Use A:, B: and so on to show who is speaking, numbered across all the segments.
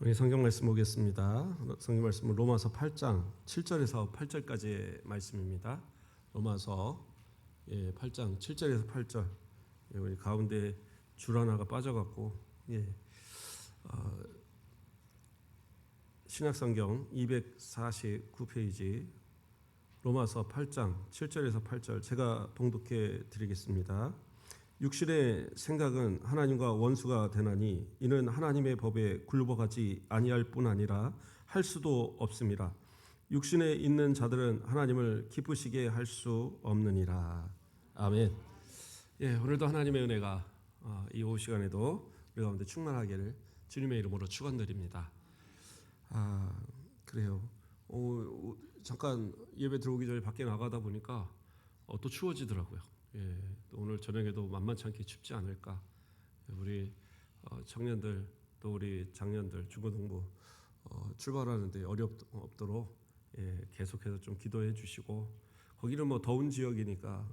A: 우리 성경 말씀 보겠습니다. 성경 말씀은 로마서 8장 7절에서 8절까지의 말씀입니다. 로마서 8장 7절에서 8절. 우리 가운데 줄 하나가 빠져갖고 신약성경 249페이지 로마서 8장 7절에서 8절 제가 봉독해 드리겠습니다. 육신의 생각은 하나님과 원수가 되나니 이는 하나님의 법에 굴복하지 아니할 뿐 아니라 할 수도 없습니다. 육신에 있는 자들은 하나님을 기쁘시게 할 수 없느니라. 아멘. 오늘도 하나님의 은혜가 이 오후 시간에도 우리 가운데 충만하기를 주님의 이름으로 축원드립니다. 그래요. 잠깐 예배 들어오기 전에 밖에 나가다 보니까 또 추워지더라고요. 또 오늘 저녁에도 만만치 않게 춥지 않을까. 우리 청년들 또 우리 장년들 중고등부 출발하는데 어렵도록 계속해서 좀 기도해 주시고, 거기는 뭐 더운 지역이니까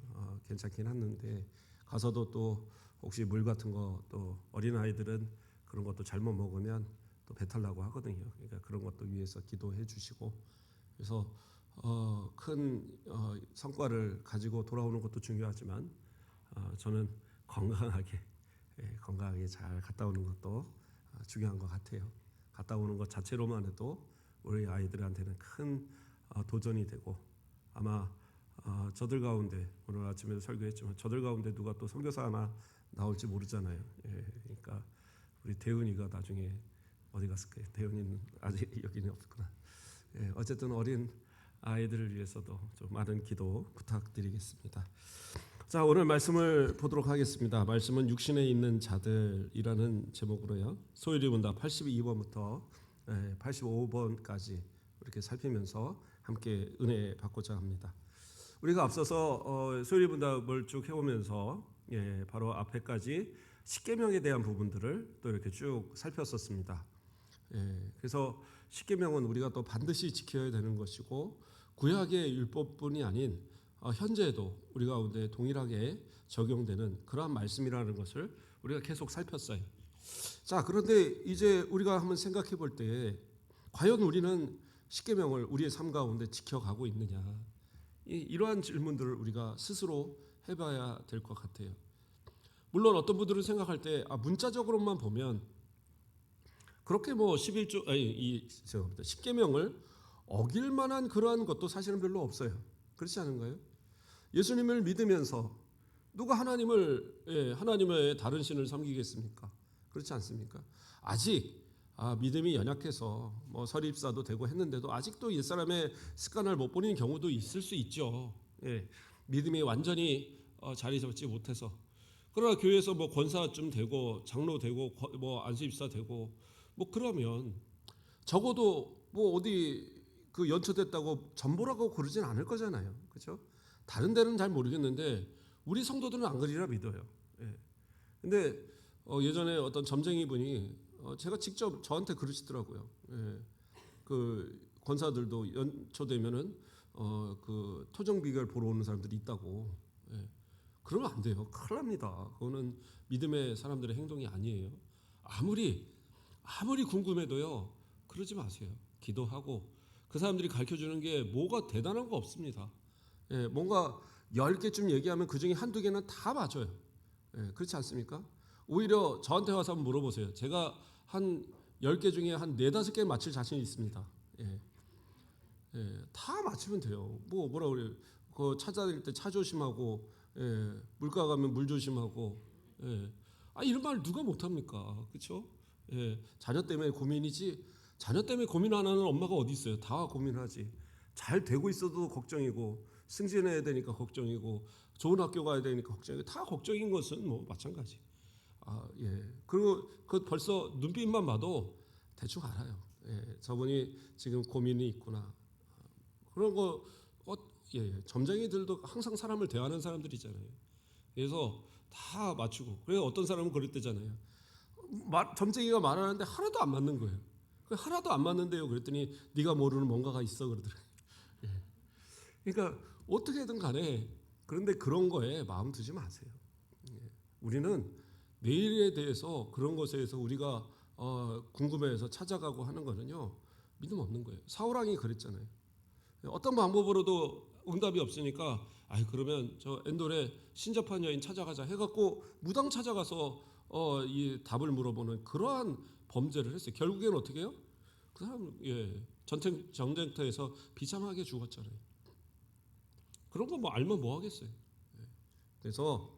A: 괜찮긴 했는데 가서도 또 혹시 물 같은 거, 또 어린 아이들은 그런 것도 잘못 먹으면 또 배탈 나고 하거든요. 그러니까 그런 것도 위해서 기도해 주시고, 그래서 큰 성과를 가지고 돌아오는 것도 중요하지만 저는 건강하게 잘 갔다 오는 것도 중요한 것 같아요. 갔다 오는 것 자체로만 해도 우리 아이들한테는 큰 도전이 되고, 아마 저들 가운데 오늘 아침에도 설교했지만 저들 가운데 누가 또 선교사 하나 나올지 모르잖아요. 그러니까 우리 대은이가 나중에 어디 갔을까요? 대은이는 아직 여기는 없구나. 어쨌든 어린 아이들을 위해서도 좀 많은 기도 부탁드리겠습니다. 자, 오늘 말씀을 보도록 하겠습니다. 말씀은 육신에 있는 자들이라는 제목으로요. 소율이 본다 82번부터 85번까지 이렇게 살피면서 함께 은혜 받고자 합니다. 우리가 앞서서 소율이 본다를 쭉 해오면서 바로 앞에까지 십계명에 대한 부분들을 또 이렇게 쭉 살폈었습니다. 그래서 십계명은 우리가 또 반드시 지켜야 되는 것이고, 구약의 율법뿐이 아닌 현재에도 우리 가운데 동일하게 적용되는 그러한 말씀이라는 것을 우리가 계속 살폈어요. 자, 그런데 이제 우리가 한번 생각해 볼 때 과연 우리는 십계명을 우리의 삶 가운데 지켜가고 있느냐, 이러한 질문들을 우리가 스스로 해봐야 될 것 같아요. 물론 어떤 분들은 생각할 때 문자적으로만 보면 그렇게 뭐 10계명을 어길 만한 그러한 것도 사실은 별로 없어요. 그렇지 않은가요? 예수님을 믿으면서 누가 하나님의 다른 신을 섬기겠습니까? 그렇지 않습니까? 아직 믿음이 연약해서 뭐 설립사도 되고 했는데도 아직도 옛사람의 습관을 못 버리는 경우도 있을 수 있죠. 믿음이 완전히 자리 잡지 못해서. 그러나 교회에서 뭐 권사쯤 되고 장로 되고 뭐 안수입사 되고 뭐 그러면 적어도 뭐 어디 그 연초됐다고 전보라고 그러진 않을 거잖아요. 그렇죠? 다른 데는 잘 모르겠는데 우리 성도들은 안 그리라 믿어요. 근데 예전에 어떤 점쟁이 분이 제가 직접 저한테 그러시더라고요. 그 권사들도 연초되면은 그 토정 비결 보러 오는 사람들이 있다고. 그러면 안 돼요. 큰일 납니다. 그거는 믿음의 사람들의 행동이 아니에요. 아무리 궁금해도요, 그러지 마세요. 기도하고 그 사람들이 가르쳐주는 게 뭐가 대단한 거 없습니다. 뭔가 10개쯤 얘기하면 그 중에 한두 개는 다 맞아요. 그렇지 않습니까? 오히려 저한테 와서 한번 물어보세요. 제가 한 10개 중에 한 4-5개 맞힐 자신이 있습니다. 다 맞추면 돼요. 뭐라 그래요? 그 차 다닐 때 차 조심하고, 물가 가면 물 조심하고, 이런 말 누가 못합니까? 그렇죠? 자녀 때문에 고민이지, 자녀 때문에 고민 안 하는 엄마가 어디 있어요? 다 고민하지. 잘 되고 있어도 걱정이고, 승진해야 되니까 걱정이고, 좋은 학교 가야 되니까 걱정이고, 다 걱정인 것은 뭐 마찬가지. 그리고 그 벌써 눈빛만 봐도 대충 알아요. 저분이 지금 고민이 있구나. 그런 거 점쟁이들도 항상 사람을 대하는 사람들이잖아요. 그래서 다 맞추고. 그래서 어떤 사람은 그럴 때잖아요. 점쟁이가 말하는데 하나도 안 맞는 거예요. 하나도 안 맞는데요. 그랬더니 네가 모르는 뭔가가 있어 그러더라고요. 그러니까 어떻게든 간에, 그런데 그런 거에 마음 두지 마세요. 우리는 내일에 대해서, 그런 것에 대해서 우리가 궁금해해서 찾아가고 하는 거는요, 믿음 없는 거예요. 사울왕이 그랬잖아요. 어떤 방법으로도 응답이 없으니까 그러면 저 엔돌에 신접한 여인 찾아가자 해갖고 무당 찾아가서 이 답을 물어보는 그러한 범죄를 했어요. 결국에는 어떻게 해요? 그 사람 전쟁터에서 비참하게 죽었잖아요. 그런 거 뭐 알면 뭐 하겠어요. 그래서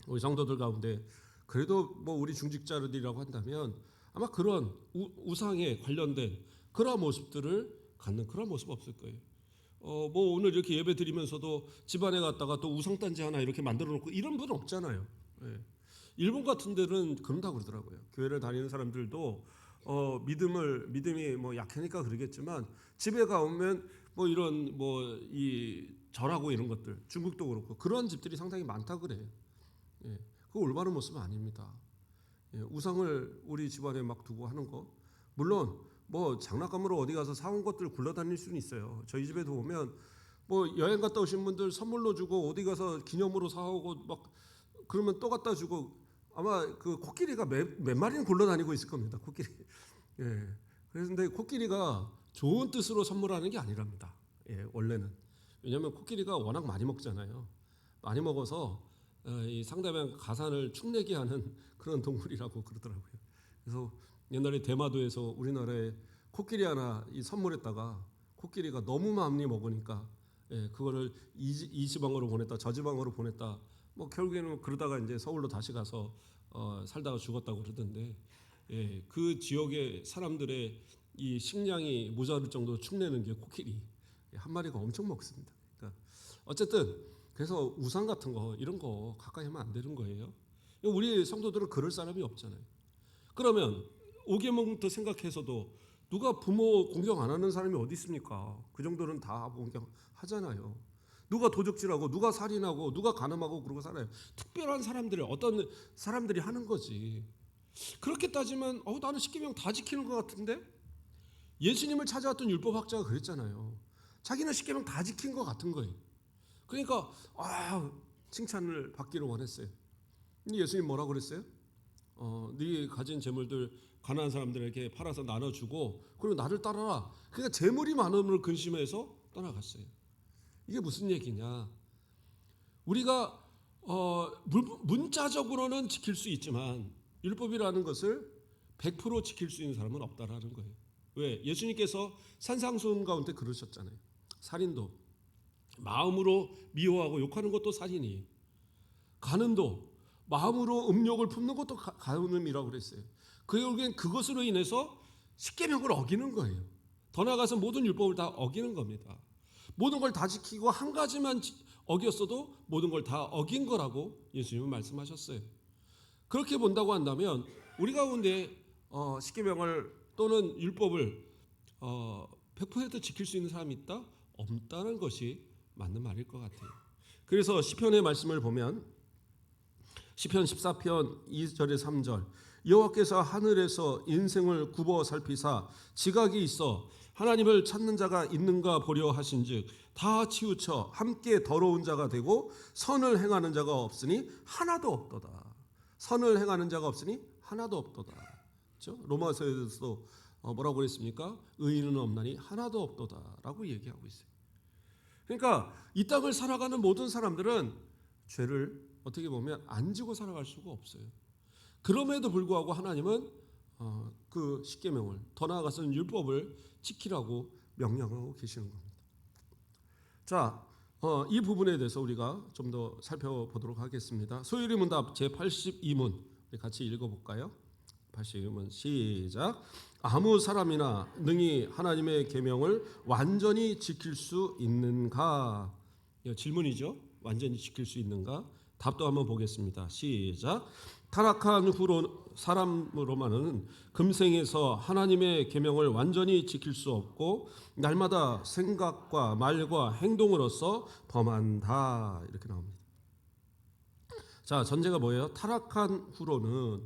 A: 우리 성도들 가운데 그래도 뭐 우리 중직자들이라고 한다면 아마 그런 우상에 관련된 그런 모습들을 갖는 그런 모습 없을 거예요. 뭐 오늘 이렇게 예배 드리면서도 집안에 갔다가 또 우상단지 하나 이렇게 만들어 놓고 이런 분 없잖아요. 예. 일본 같은 데는 그런다고 그러더라고요. 교회를 다니는 사람들도 믿음이 뭐 약하니까 그러겠지만 집에 가오면 뭐 이런 뭐 이 절하고 이런 것들 중국도 그렇고 그런 집들이 상당히 많다 그래요. 예. 그거 올바른 모습은 아닙니다. 예. 우상을 우리 집안에 막 두고 하는 거 물론 뭐 장난감으로 어디 가서 사온 것들 굴러다닐 수는 있어요. 저희 집에도 오면 뭐 여행 갔다 오신 분들 선물로 주고 어디 가서 기념으로 사오고 막 그러면 또 갖다 주고 아마 그 코끼리가 몇 마리는 굴러다니고 있을 겁니다. 코끼리. 예. 그런데 코끼리가 좋은 뜻으로 선물하는 게 아니랍니다. 예, 원래는. 왜냐하면 코끼리가 워낙 많이 먹잖아요. 많이 먹어서 이 상대방 가산을 축내게 하는 그런 동물이라고 그러더라고요. 그래서 옛날에 대마도에서 우리나라에 코끼리 하나 선물했다가 코끼리가 너무 많이 먹으니까 그거를 이 지방으로 보냈다 저 지방으로 보냈다 뭐 결국에는 그러다가 이제 서울로 다시 가서 살다가 죽었다고 그러던데 그 지역의 사람들의 이 식량이 모자랄 정도로 축내는 게 코끼리 한 마리가 엄청 먹습니다. 그러니까 어쨌든 그래서 우상 같은 거 이런 거 가까이 하면 안 되는 거예요. 우리 성도들은 그럴 사람이 없잖아요. 그러면 5계명부터 생각해서도 누가 부모 공경 안 하는 사람이 어디 있습니까? 그 정도는 다 공경하잖아요. 누가 도적질하고 누가 살인하고 누가 간음하고 그러고 살아요. 특별한 사람들이 어떤 사람들이 하는 거지. 그렇게 따지면 나는 10계명 다 지키는 것 같은데 예수님을 찾아왔던 율법학자가 그랬잖아요. 자기는 10계명 다 지킨 것 같은 거예요. 그러니까 칭찬을 받기를 원했어요. 근데 예수님 뭐라고 그랬어요? 네 가진 재물들 가난한 사람들에게 팔아서 나눠주고 그리고 나를 따라라. 그러니까 재물이 많음을 근심해서 떠나갔어요. 이게 무슨 얘기냐? 우리가 문자적으로는 지킬 수 있지만 율법이라는 것을 100% 지킬 수 있는 사람은 없다라는 거예요. 왜? 예수님께서 산상수훈 가운데 그러셨잖아요. 살인도 마음으로 미워하고 욕하는 것도 살인이에요. 간음도 마음으로 음욕을 품는 것도 간음이라고 그랬어요. 결국엔 그것으로 인해서 10계명을 어기는 거예요. 더 나아가서 모든 율법을 다 어기는 겁니다. 모든 걸 다 지키고 한 가지만 어겼어도 모든 걸 다 어긴 거라고 예수님은 말씀하셨어요. 그렇게 본다고 한다면 우리 가운데 10계명을 또는 율법을 100% 지킬 수 있는 사람이 있다? 없다는 것이 맞는 말일 것 같아요. 그래서 시편의 말씀을 보면 시편 14편 2절에 3절 여호와께서 하늘에서 인생을 굽어 살피사 지각이 있어 하나님을 찾는 자가 있는가 보려 하신즉 다 치우쳐 함께 더러운 자가 되고 선을 행하는 자가 없으니 하나도 없도다. 선을 행하는 자가 없으니 하나도 없도다. 그렇죠? 로마서에서도 뭐라고 그랬습니까? 의인은 없나니 하나도 없도다라고 얘기하고 있어요. 그러니까 이 땅을 살아가는 모든 사람들은 죄를 어떻게 보면 안 지고 살아갈 수가 없어요. 그럼에도 불구하고 하나님은 그 10계명을 더 나아가서는 율법을 지키라고 명령하고 계시는 겁니다. 자, 이 부분에 대해서 우리가 좀 더 살펴보도록 하겠습니다. 소율의 문답 제82문 우리 같이 읽어볼까요? 82문 시작. 아무 사람이나 능히 하나님의 계명을 완전히 지킬 수 있는가? 질문이죠. 완전히 지킬 수 있는가? 답도 한번 보겠습니다. 시작. 타락한 후로 사람으로만은 금생에서 하나님의 계명을 완전히 지킬 수 없고 날마다 생각과 말과 행동으로서 범한다. 이렇게 나옵니다. 자, 전제가 뭐예요? 타락한 후로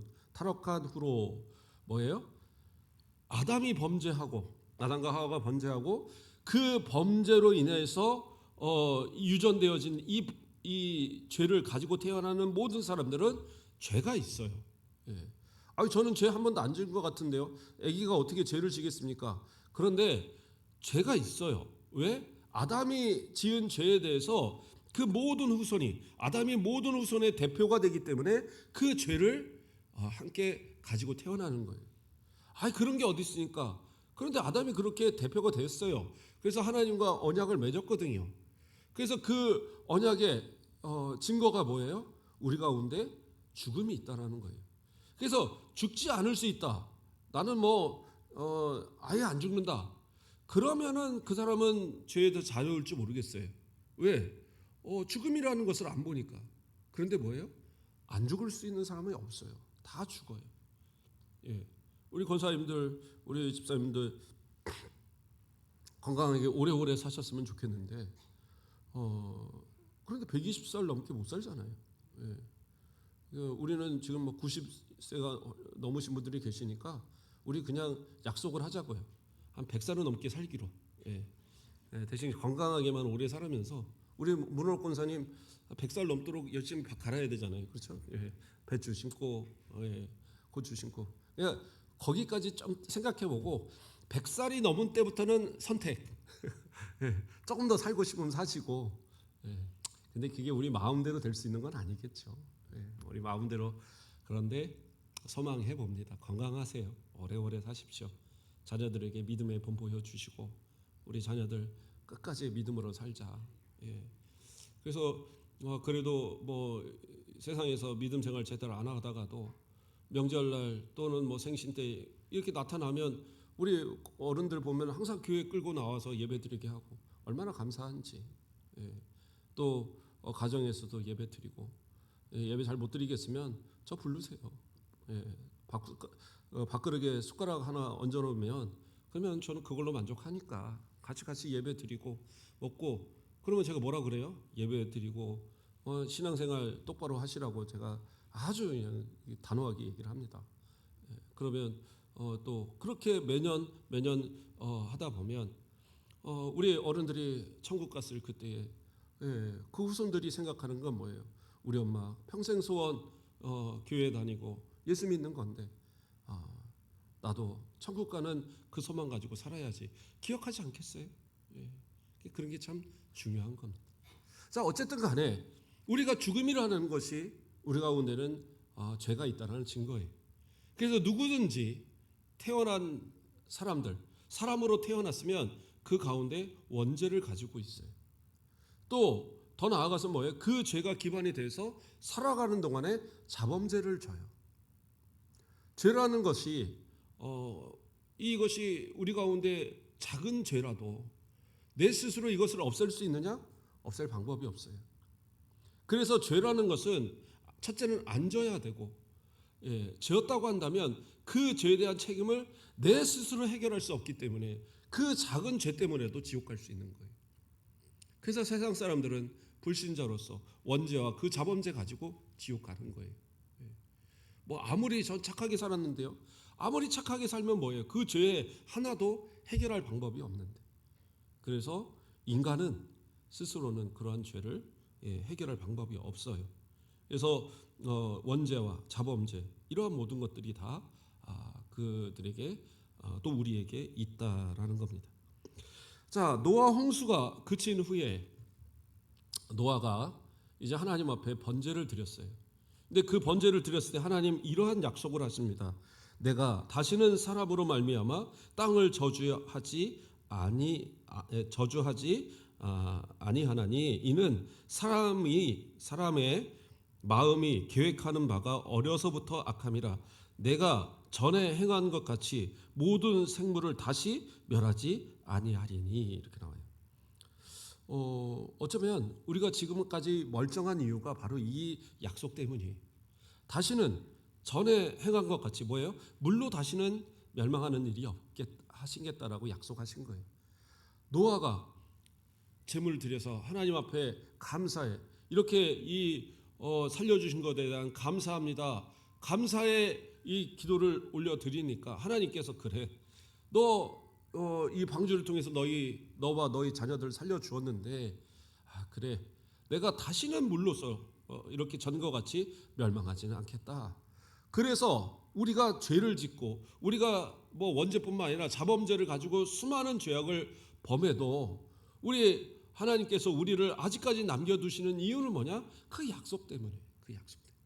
A: 뭐예요? 아담이 범죄하고 아담과 하와가 범죄하고 그 범죄로 인해서 유전되어진 이 죄를 가지고 태어나는 모든 사람들은 죄가 있어요. 예. 저는 죄 한 번도 안 지은 것 같은데요. 아기가 어떻게 죄를 지겠습니까? 그런데 죄가 있어요. 왜? 아담이 지은 죄에 대해서 그 모든 후손이 아담이 모든 후손의 대표가 되기 때문에 그 죄를 함께 가지고 태어나는 거예요. 그런 게 어디 있습니까? 그런데 아담이 그렇게 대표가 됐어요. 그래서 하나님과 언약을 맺었거든요. 그래서 그 언약의 증거가 뭐예요? 우리 가운데 죽음이 있다라는 거예요. 그래서 죽지 않을 수 있다. 나는 아예 안 죽는다. 그러면은 그 사람은 죄에 더 자유할지 모르겠어요. 왜? 죽음이라는 것을 안 보니까. 그런데 뭐예요? 안 죽을 수 있는 사람이 없어요. 다 죽어요. 예. 우리 권사님들, 우리 집사님들 건강하게 오래오래 사셨으면 좋겠는데, 그런데 120살 넘게 못 살잖아요. 예. 우리는 지금 90세가 넘으신 분들이 계시니까 우리 그냥 약속을 하자고요. 한 100살은 넘게 살기로. 예. 대신 건강하게만 오래 살면서 우리 문호 권사님 100살 넘도록 열심히 갈아야 되잖아요. 그렇죠? 예. 배추 심고, 고추 심고. 그러니까 거기까지 좀 생각해보고 100살이 넘은 때부터는 선택. 조금 더 살고 싶으면 사시고. 근데 그게 우리 마음대로 될 수 있는 건 아니겠죠. 우리 마음대로. 그런데 소망해 봅니다. 건강하세요. 오래오래 사십시오. 자녀들에게 믿음의 본 보여주시고 우리 자녀들 끝까지 믿음으로 살자. 그래서 그래도 세상에서 믿음 생활 제대로 안 하다가도 명절날 또는 생신 때 이렇게 나타나면 우리 어른들 보면 항상 교회 끌고 나와서 예배드리게 하고 얼마나 감사한지. 또 가정에서도 예배드리고 예배 잘 못 드리겠으면 저 부르세요. 밥그릇에 숟가락 하나 얹어 놓으면 그러면 저는 그걸로 만족하니까 같이 예배 드리고 먹고. 그러면 제가 뭐라 그래요? 예배 드리고 신앙생활 똑바로 하시라고 제가 아주 그냥 단호하게 얘기를 합니다. 그러면 또 그렇게 매년 하다 보면 우리 어른들이 천국 갔을 그때에 그 후손들이 생각하는 건 뭐예요? 우리 엄마 평생 소원 교회 다니고 예수 믿는 건데 나도 천국 가는 그 소망 가지고 살아야지. 기억하지 않겠어요? 그런 게 참 중요한 겁니다. 자, 어쨌든 간에 우리가 죽음이라는 것이 우리 가운데는 죄가 있다는 증거예요. 그래서 누구든지 태어난 사람으로 태어났으면 그 가운데 원죄를 가지고 있어요. 또 더 나아가서 뭐예요? 그 죄가 기반이 돼서 살아가는 동안에 자범죄를 져요. 죄라는 것이 이것이 우리 가운데 작은 죄라도 내 스스로 이것을 없앨 수 있느냐? 없앨 방법이 없어요. 그래서 죄라는 것은 첫째는 안 져야 되고, 지었다고 한다면 그 죄에 대한 책임을 내 스스로 해결할 수 없기 때문에 그 작은 죄 때문에도 지옥 갈 수 있는 거예요. 그래서 세상 사람들은 불신자로서 원죄와 그 자범죄 가지고 지옥 가는 거예요. 아무리 전 착하게 살았는데요. 아무리 착하게 살면 뭐예요? 그 죄에 하나도 해결할 방법이 없는데. 그래서 인간은 스스로는 그러한 죄를 해결할 방법이 없어요. 그래서 원죄와 자범죄 이러한 모든 것들이 다 그들에게 또 우리에게 있다라는 겁니다. 자, 노아 홍수가 그친 후에 노아가 이제 하나님 앞에 번제를 드렸어요. 근데 그 번제를 드렸을 때 하나님 이러한 약속을 하십니다. 내가 다시는 사람으로 말미암아 땅을 저주하지 아니하나니 이는 사람의 마음이 계획하는 바가 어려서부터 악함이라. 내가 전에 행한 것 같이 모든 생물을 다시 멸하지 아니하리니. 이렇게 나와요. 어쩌면 우리가 지금까지 멀쩡한 이유가 바로 이 약속 때문이에요. 다시는 전에 행한 것 같이 뭐예요? 물로 다시는 멸망하는 일이 하시겠다라고 약속하신 거예요. 노아가 제물 드려서 하나님 앞에 감사해. 이렇게 살려주신 것에 대한 감사합니다. 감사의 이 기도를 올려드리니까 하나님께서 그래. 너 이 방주를 통해서 너와 너희 자녀들 살려주었는데 그래. 내가 다시는 물로서 이렇게 전과 같이 멸망하지는 않겠다. 그래서 우리가 죄를 짓고 우리가 뭐 원죄뿐만 아니라 자범죄를 가지고 수많은 죄악을 범해도 우리 하나님께서 우리를 아직까지 남겨두시는 이유는 뭐냐? 그 약속 때문에. 그 약속 때문에.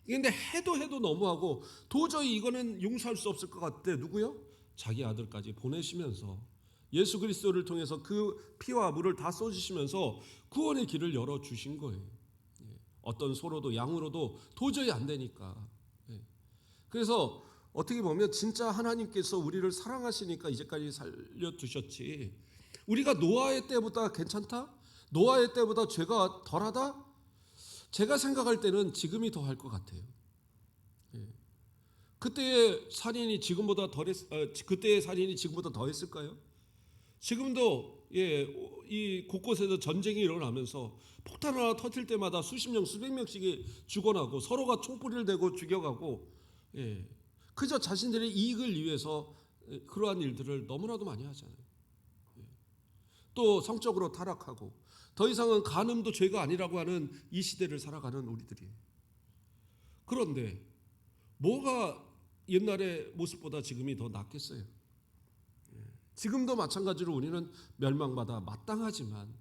A: 그런데 해도 너무하고 도저히 이거는 용서할 수 없을 것 같대. 누구요? 자기 아들까지 보내시면서 예수 그리스도를 통해서 그 피와 물을 다 쏟으시면서 구원의 길을 열어주신 거예요. 어떤 소로도 양으로도 도저히 안 되니까. 그래서 어떻게 보면 진짜 하나님께서 우리를 사랑하시니까 이제까지 살려두셨지, 우리가 노아의 때보다 괜찮다? 노아의 때보다 죄가 덜하다? 제가 생각할 때는 지금이 더 할 것 같아요. 그때의 살인이 지금보다 그때의 살인이 지금보다 더 했을까요? 지금도 이 곳곳에서 전쟁이 일어나면서 폭탄 하나 터질 때마다 수십 명, 수백 명씩이 죽어나고 서로가 총불을 대고 죽여가고, 그저 자신들의 이익을 위해서 그러한 일들을 너무나도 많이 하잖아요. 또 성적으로 타락하고 더 이상은 간음도 죄가 아니라고 하는 이 시대를 살아가는 우리들이. 그런데 뭐가 옛날의 모습보다 지금이 더 낫겠어요? 지금도 마찬가지로 우리는 멸망받아 마땅하지만,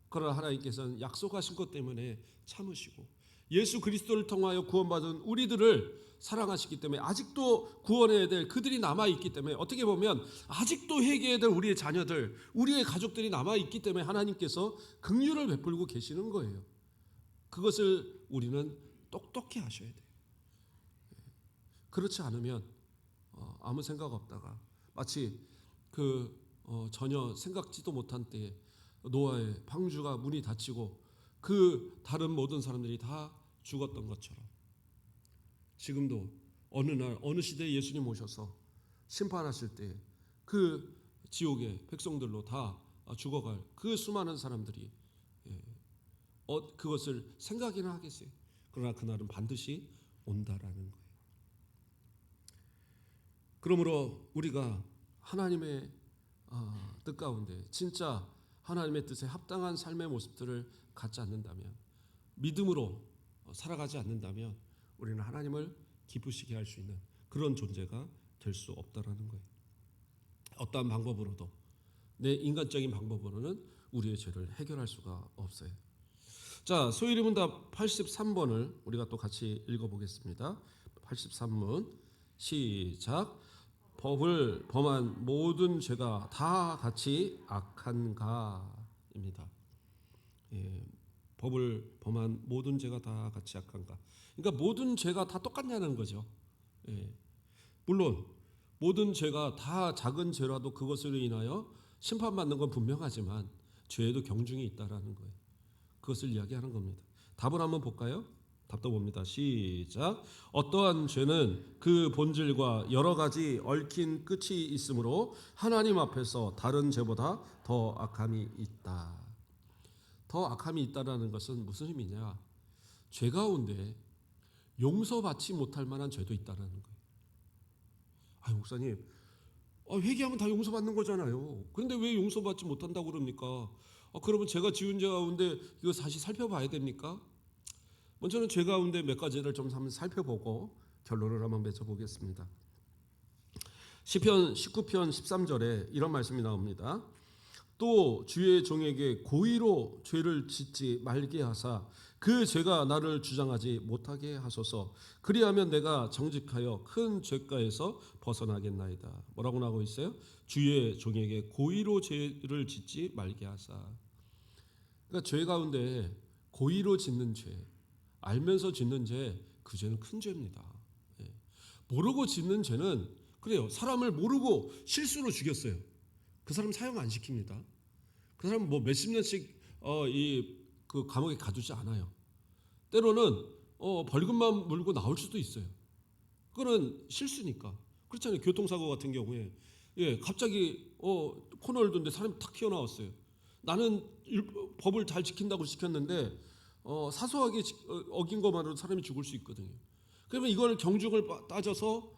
A: 그러나 하나님께서는 약속하신 것 때문에 참으시고 예수 그리스도를 통하여 구원받은 우리들을 사랑하시기 때문에 아직도 구원해야 될 그들이 남아있기 때문에, 어떻게 보면 아직도 회개해야 될 우리의 자녀들, 우리의 가족들이 남아있기 때문에 하나님께서 긍휼을 베풀고 계시는 거예요. 그것을 우리는 똑똑히 하셔야 돼요. 그렇지 않으면 아무 생각 없다가 마치 전혀 생각지도 못한 때에 노아의 방주가 문이 닫히고 그 다른 모든 사람들이 다 죽었던 것처럼, 지금도 어느 날 어느 시대에 예수님 오셔서 심판하실 때 그 지옥의 백성들로 다 죽어갈 그 수많은 사람들이 그것을 생각이나 하겠어요? 그러나 그날은 반드시 온다라는 거예요. 그러므로 우리가 하나님의 뜻 가운데 진짜 하나님의 뜻에 합당한 삶의 모습들을 갖지 않는다면, 믿음으로 살아가지 않는다면 우리는 하나님을 기쁘시게 할 수 있는 그런 존재가 될 수 없다라는 거예요. 어떠한 방법으로도, 내 인간적인 방법으로는 우리의 죄를 해결할 수가 없어요. 자, 소위 문답 83번을 우리가 또 같이 읽어보겠습니다. 83문 시작. 법을 범한 모든 죄가 다 같이 악한가입니다. 법을 범한 모든 죄가 다 같이 악한가. 그러니까 모든 죄가 다 똑같냐는 거죠. 물론 모든 죄가 다 작은 죄라도 그것으로 인하여 심판받는 건 분명하지만 죄에도 경중이 있다라는 거예요. 그것을 이야기하는 겁니다. 답을 한번 볼까요? 답도 봅니다. 시작. 어떠한 죄는 그 본질과 여러 가지 얽힌 끝이 있으므로 하나님 앞에서 다른 죄보다 더 악함이 있다. 더 악함이 있다라는 것은 무슨 의미냐? 죄 가운데 용서받지 못할 만한 죄도 있다는 거예요. 목사님, 회개하면 다 용서받는 거잖아요. 그런데 왜 용서받지 못한다고 그럽니까? 그러면 제가 지은 죄 가운데 이거 다시 살펴봐야 됩니까? 먼저는 죄 가운데 몇 가지를 좀 한번 살펴보고 결론을 한번 맺어보겠습니다. 시편 19편 13절에 이런 말씀이 나옵니다. 또 주의 종에게 고의로 죄를 짓지 말게 하사 그 죄가 나를 주장하지 못하게 하소서. 그리하면 내가 정직하여 큰 죄가에서 벗어나겠나이다. 뭐라고 나오고 있어요? 주의 종에게 고의로 죄를 짓지 말게 하사. 그러니까 죄 가운데 고의로 짓는 죄, 알면서 짓는 죄, 그 죄는 큰 죄입니다. 모르고 짓는 죄는 그래요. 사람을 모르고 실수로 죽였어요. 그 사람 사형 안 시킵니다. 그 사람 뭐 몇십 년씩 그 감옥에 가두지 않아요. 때로는 벌금만 물고 나올 수도 있어요. 그거는 실수니까. 그렇잖아요. 교통사고 같은 경우에 갑자기 코너를 두는데 사람이 탁 튀어나왔어요. 나는 법을 잘 지킨다고 지켰는데 사소하게 어긴 것만으로 사람이 죽을 수 있거든요. 그러면 이걸 경중을 따져서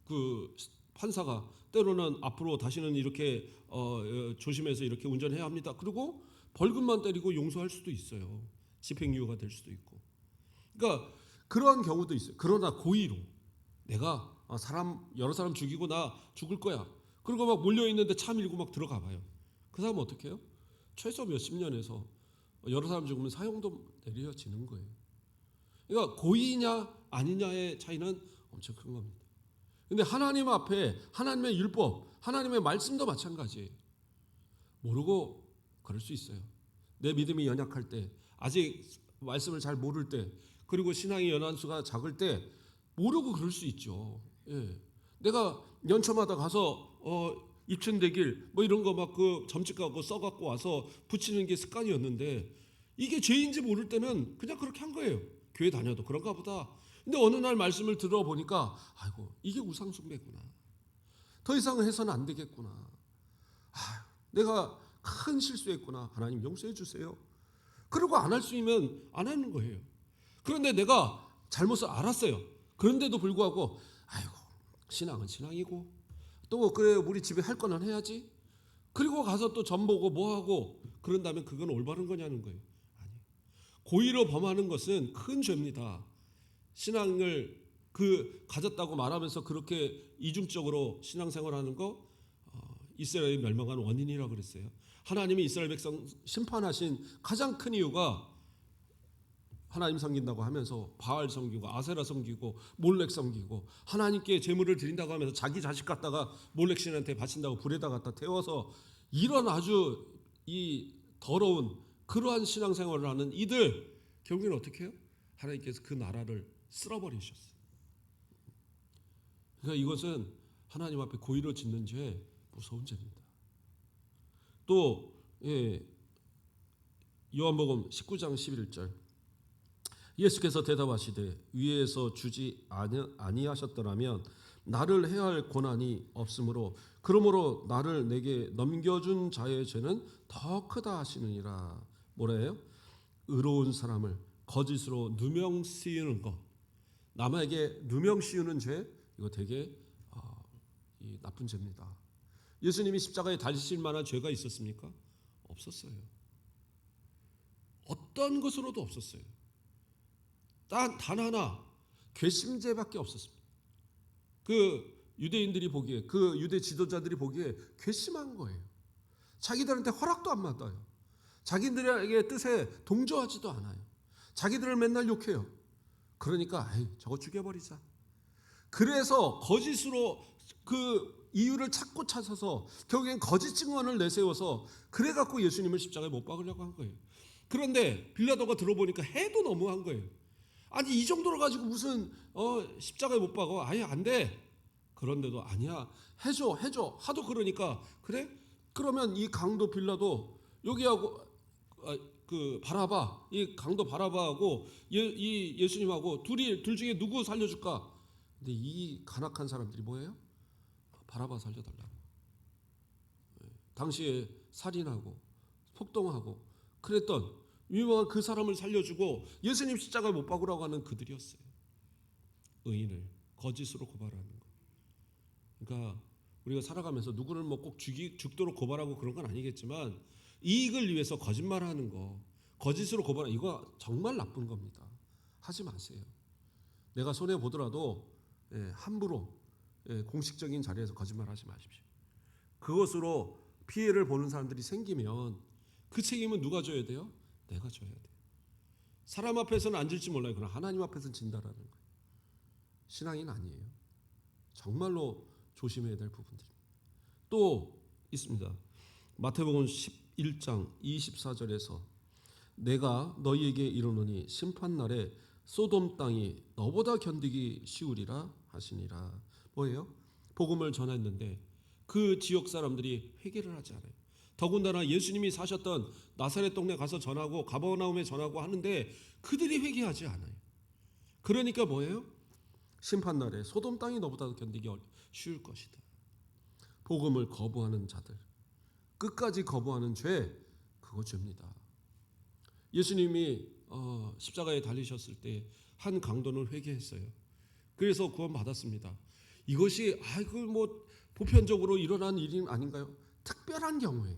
A: 그 판사가 때로는 앞으로 다시는 이렇게 조심해서 이렇게 운전해야 합니다. 그리고 벌금만 때리고 용서할 수도 있어요. 집행유예가 될 수도 있고. 그러니까 그러한 경우도 있어요. 그러나 고의로 내가 여러 사람 죽이고 나 죽을 거야. 그리고 막 몰려있는데 차 밀고 막 들어가 봐요. 그 사람은 어떻게 해요? 최소 몇십 년에서 여러 사람 죽으면 사형도 내려지는 거예요. 그러니까 고의냐 아니냐의 차이는 엄청 큰 겁니다. 근데 하나님 앞에 하나님의 율법, 하나님의 말씀도 마찬가지예요. 모르고 그럴 수 있어요. 내 믿음이 연약할 때, 아직 말씀을 잘 모를 때, 그리고 신앙의 연한수가 작을 때 모르고 그럴 수 있죠. 예. 내가 연초마다 가서 입춘대길 뭐 이런 거 막 그 점집 가고 써갖고 와서 붙이는 게 습관이었는데 이게 죄인지 모를 때는 그냥 그렇게 한 거예요. 교회 다녀도 그런가 보다. 근데 어느 날 말씀을 들어보니까 아이고 이게 우상숭배구나. 더 이상은 해서는 안 되겠구나. 내가 큰 실수했구나. 하나님 용서해 주세요. 그리고 안 할 수 있으면 안 하는 거예요. 그런데 내가 잘못을 알았어요. 그런데도 불구하고 아이고 신앙은 신앙이고 또 그래 우리 집에 할 거는 해야지. 그리고 가서 또 점 보고 뭐 하고 그런다면 그건 올바른 거냐는 거예요. 아니. 고의로 범하는 것은 큰 죄입니다. 신앙을 가졌다고 말하면서 그렇게 이중적으로 신앙생활하는 거 이스라엘이 멸망한 원인이라고 그랬어요. 하나님이 이스라엘 백성 심판하신 가장 큰 이유가 하나님 섬긴다고 하면서 바알 섬기고 아세라 섬기고 몰렉 섬기고 하나님께 제물을 드린다고 하면서 자기 자식 갖다가 몰렉 신한테 바친다고 불에다 갖다 태워서 이런 아주 이 더러운 그러한 신앙생활을 하는 이들 결국에는 어떻게 해요? 하나님께서 그 나라를 쓸어버리셨어요. 그러니까 이것은 하나님 앞에 고의로 짓는 죄 무서운 죄입니다. 또 요한복음 19장 11절 예수께서 대답하시되 위에서 주지 아니하셨더라면 나를 해할 권한이 없으므로 그러므로 나를 내게 넘겨준 자의 죄는 더 크다 하시느니라. 뭐래요? 의로운 사람을 거짓으로 누명 씌우는 것, 남에게 누명 씌우는 죄, 이거 되게 나쁜 죄입니다. 예수님이 십자가에 달리실 만한 죄가 있었습니까? 없었어요. 어떤 것으로도 없었어요. 단 하나 괘씸죄밖에 없었습니다. 그 유대인들이 보기에 그 유대 지도자들이 보기에 괘씸한 거예요. 자기들한테 허락도 안 받아요. 자기들에게 뜻에 동조하지도 않아요. 자기들을 맨날 욕해요. 그러니까 저거 죽여버리자. 그래서 거짓으로 그 이유를 찾고 찾아서 결국엔 거짓 증언을 내세워서 그래갖고 예수님을 십자가에 못 박으려고 한 거예요. 그런데 빌라도가 들어보니까 해도 너무한 거예요. 아니 이 정도로 가지고 무슨 십자가에 못 박아? 아예 안 돼. 그런데도 아니야. 해줘 하도 그러니까 그래? 그러면 이 강도 빌라도 여기하고 그 바라바 이 강도 바라바하고 이 예수님하고 둘 중에 누구 살려줄까? 근데 이 간악한 사람들이 뭐예요? 바라바 살려달라고. 당시에 살인하고 폭동하고 그랬던 유명한 그 사람을 살려주고 예수님 십자가에 못 박으라고 하는 그들이었어요. 의인을 거짓으로 고발하는 거. 그러니까 우리가 살아가면서 누구를 뭐 꼭 죽도록 고발하고 그런 건 아니겠지만 이익을 위해서 거짓말하는 거, 거짓으로 고발하는 이거 정말 나쁜 겁니다. 하지 마세요. 내가 손해 보더라도 함부로 공식적인 자리에서 거짓말하지 마십시오. 그것으로 피해를 보는 사람들이 생기면 그 책임은 누가 져야 돼요? 내가 져야 돼요. 사람 앞에서는 안 질지 몰라요. 그러나 하나님 앞에서는 진다라는 거예요. 신앙인 아니에요. 정말로 조심해야 될 부분들입니다. 또 있습니다. 마태복음 11장 24절에서 내가 너희에게 이르노니 심판날에 소돔 땅이 너보다 견디기 쉬우리라 하시니라. 뭐예요? 복음을 전했는데 그 지역 사람들이 회개를 하지 않아요. 더군다나 예수님이 사셨던 나사렛 동네 가서 전하고 가버나움에 전하고 하는데 그들이 회개하지 않아요. 그러니까 뭐예요? 심판날에 소돔 땅이 너보다 견디기 쉬울 것이다. 복음을 거부하는 자들, 끝까지 거부하는 죄, 그거 죄입니다. 예수님이 십자가에 달리셨을 때 한 강도는 회개했어요. 그래서 구원받았습니다. 이것이 그걸 뭐 보편적으로 일어난 일이 아닌가요? 특별한 경우에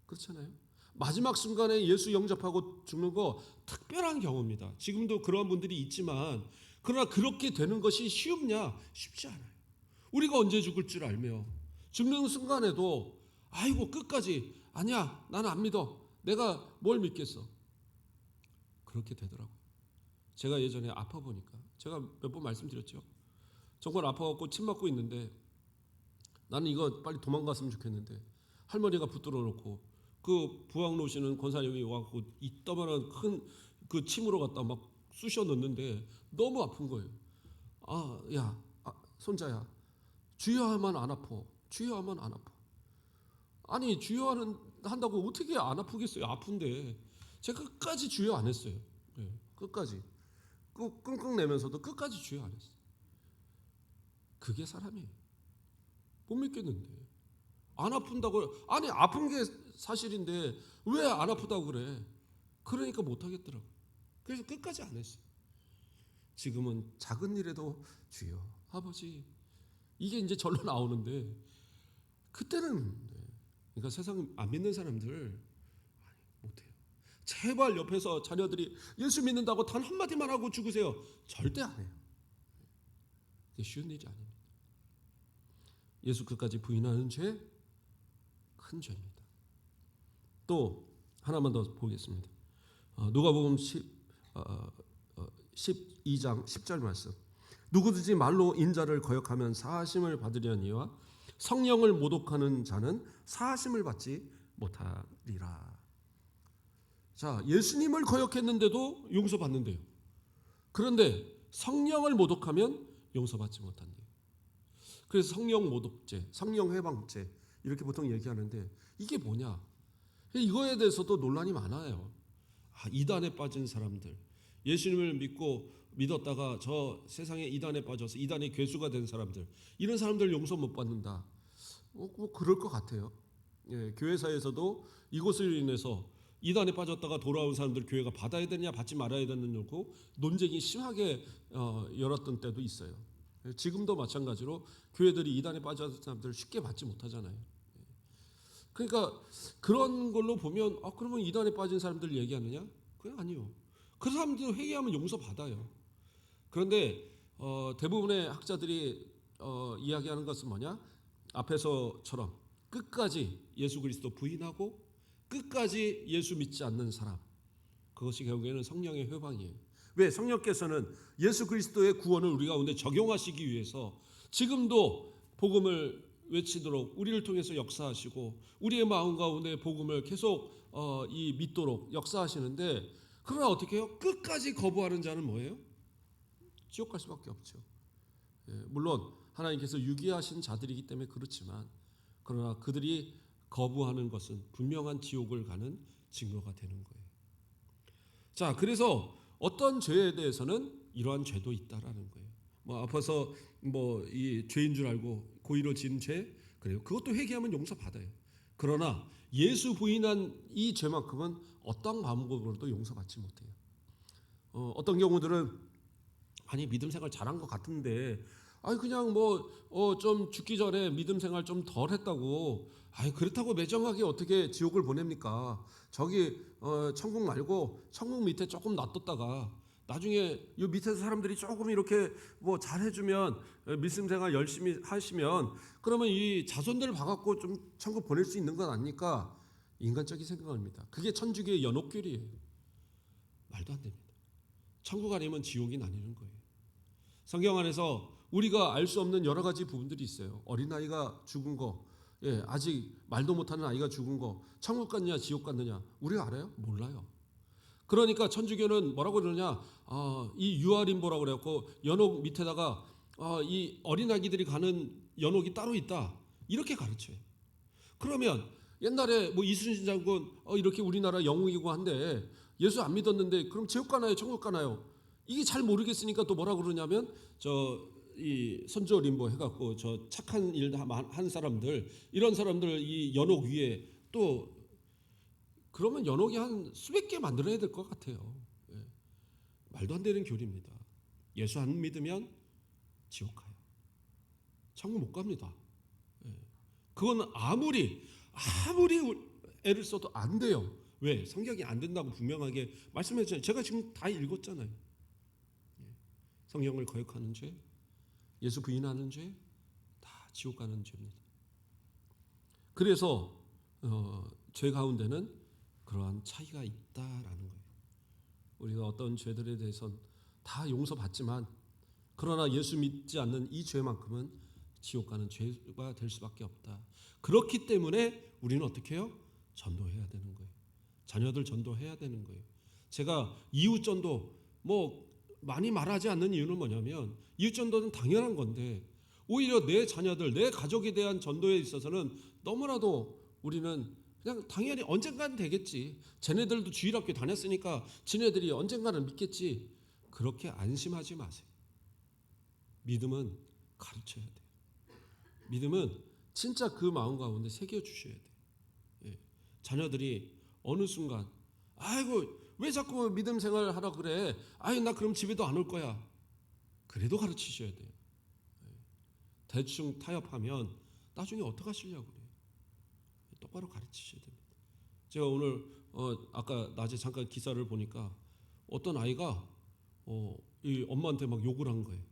A: 그렇잖아요. 마지막 순간에 예수 영접하고 죽는 거 특별한 경우입니다. 지금도 그런 분들이 있지만 그러나 그렇게 되는 것이 쉽냐? 쉽지 않아요. 우리가 언제 죽을 줄 알며 죽는 순간에도 아이고 끝까지 아니야 나는 안 믿어. 내가 뭘 믿겠어. 그렇게 되더라고요. 제가 예전에 아파 보니까 제가 몇 번 말씀드렸죠. 정말 아파갖고 침 맞고 있는데 나는 이거 빨리 도망갔으면 좋겠는데 할머니가 붙들어 놓고 그 부항로 오시는 권사님이 와갖고 이따만한 큰 그 침으로 갖다 막 쑤셔 넣는데 너무 아픈 거예요. 손자야 주여 하면 안 아파. 주여 하면 안 아파. 아니 주여 한다고 어떻게 안 아프겠어요. 아픈데 제가 끝까지 주여 안 했어요. 끝까지 끙끙 내면서도 끝까지 주여 안 했어요. 그게 사람이에요. 못 믿겠는데 안 아픈다고. 아니 아픈 게 사실인데 왜 안 아프다고 그래. 그러니까 못 하겠더라고. 그래서 끝까지 안 했어요. 지금은 작은 일에도 주여 아버지 이게 이제 절로 나오는데 그때는 그러니까 세상 안 믿는 사람들 못해요. 제발 옆에서 자녀들이 예수 믿는다고 단 한마디만 하고 죽으세요. 절대 안 해요. 그게 쉬운 일이 아닙니다. 예수 끝까지 부인하는 죄 큰 죄입니다. 또 하나만 더 보겠습니다. 누가복음 12장 10절 말씀. 누구든지 말로 인자를 거역하면 사하심을 받으려니와 성령을 모독하는 자는 사하심을 받지 못하리라. 자, 예수님을 거역했는데도 용서받는데요. 그런데 성령을 모독하면 용서받지 못한대요. 그래서 성령 모독죄, 성령 회방죄 이렇게 보통 얘기하는데 이게 뭐냐? 이거에 대해서도 논란이 많아요. 이단에 빠진 사람들, 예수님을 믿었다가 저 세상에 이단에 빠져서 이단의 괴수가 된 사람들, 이런 사람들 용서 못 받는다. 뭐 그럴 것 같아요. 교회사에서도 이것을 인해서 이단에 빠졌다가 돌아온 사람들 교회가 받아야 되느냐 받지 말아야 되느냐고 논쟁이 심하게 열었던 때도 있어요. 지금도 마찬가지로 교회들이 이단에 빠진 사람들을 쉽게 받지 못하잖아요. 그러니까 그런 걸로 보면 그러면 이단에 빠진 사람들 얘기하느냐? 그건 아니요. 그 사람들 회개하면 용서받아요. 그런데 대부분의 학자들이 이야기하는 것은 뭐냐? 앞에서처럼 끝까지 예수 그리스도 부인하고 끝까지 예수 믿지 않는 사람, 그것이 결국에는 성령의 회방이에요. 왜? 성령께서는 예수 그리스도의 구원을 우리 가운데 적용하시기 위해서 지금도 복음을 외치도록 우리를 통해서 역사하시고 우리의 마음 가운데 복음을 계속 믿도록 역사하시는데, 그러나 어떻게 해요? 끝까지 거부하는 자는 뭐예요? 지옥 갈 수밖에 없죠. 물론 하나님께서 유기하신 자들이기 때문에 그렇지만, 그러나 그들이 거부하는 것은 분명한 지옥을 가는 증거가 되는 거예요. 자, 그래서 어떤 죄에 대해서는 이러한 죄도 있다라는 거예요. 아파서 이 죄인 줄 알고 고의로 지은 죄, 그래요. 그것도 회개하면 용서받아요. 그러나 예수 부인한 이 죄만큼은 어떤 방법으로도 용서받지 못해요. 어떤 경우들은 믿음 생활 잘한 것 같은데 그냥 좀 죽기 전에 믿음 생활 좀 덜 했다고 그렇다고 매정하게 어떻게 지옥을 보냅니까? 저기 천국 말고 천국 밑에 조금 놔뒀다가 나중에 이 밑에서 사람들이 조금 이렇게 잘해주면 믿음 생활 열심히 하시면 그러면 이 자손들을 봐갖고 좀 천국 보낼 수 있는 건 아닙니까? 인간적인 생각입니다. 그게 천주교의 연옥교리예요. 말도 안 됩니다. 천국 아니면 지옥이 나뉘는 거예요. 성경 안에서 우리가 알 수 없는 여러 가지 부분들이 있어요. 어린아이가 죽은 거, 아직 말도 못하는 아이가 죽은 거, 천국 갔느냐 지옥 갔느냐 우리가 알아요? 몰라요. 그러니까 천주교는 뭐라고 그러냐, 이 유아림보라고 그래갖고 연옥 밑에다가 이 어린아기들이 가는 연옥이 따로 있다 이렇게 가르쳐요. 그러면 옛날에 이순신 장군 이렇게 우리나라 영웅이고 한데 예수 안 믿었는데 그럼 지옥 가나요 천국 가나요? 이게 잘 모르겠으니까 또 뭐라 그러냐면 이 선조 림보 해갖고 저 착한 일 한 사람들, 이런 사람들 이 연옥 위에 또 그러면 연옥이 한 수백 개 만들어야 될 것 같아요. 말도 안 되는 교리입니다. 예수 안 믿으면 지옥 가요. 천국 못 갑니다. 그건 아무리 애를 써도 안 돼요. 왜? 성경이 안 된다고 분명하게 말씀했잖아요. 제가 지금 다 읽었잖아요. 성경을 거역하는 죄, 예수 부인하는 죄, 다 지옥 가는 죄입니다. 그래서 죄 가운데는 그러한 차이가 있다라는 거예요. 우리가 어떤 죄들에 대해서는 다 용서받지만 그러나 예수 믿지 않는 이 죄만큼은 지옥 가는 죄가 될 수밖에 없다. 그렇기 때문에 우리는 어떻게 해요? 전도해야 되는 거예요. 자녀들 전도해야 되는 거예요. 제가 이웃 전도 많이 말하지 않는 이유는 뭐냐면 이웃 전도는 당연한 건데 오히려 내 자녀들, 내 가족에 대한 전도에 있어서는 너무나도 우리는 그냥 당연히 언젠가는 되겠지. 쟤네들도 주일학교 다녔으니까 지네들이 언젠가는 믿겠지. 그렇게 안심하지 마세요. 믿음은 가르쳐야 돼요. 믿음은 진짜 그 마음 가운데 새겨주셔야 돼요. 예. 자녀들이 어느 순간 아이고 왜 자꾸 믿음 생활 하라 그래. 아이 나 그럼 집에도 안 올 거야. 그래도 가르치셔야 돼요. 예. 대충 타협하면 나중에 어떡하시려고 그래요. 똑바로 가르치셔야 됩니다. 제가 오늘 아까 낮에 잠깐 기사를 보니까 어떤 아이가 이 엄마한테 막 욕을 한 거예요.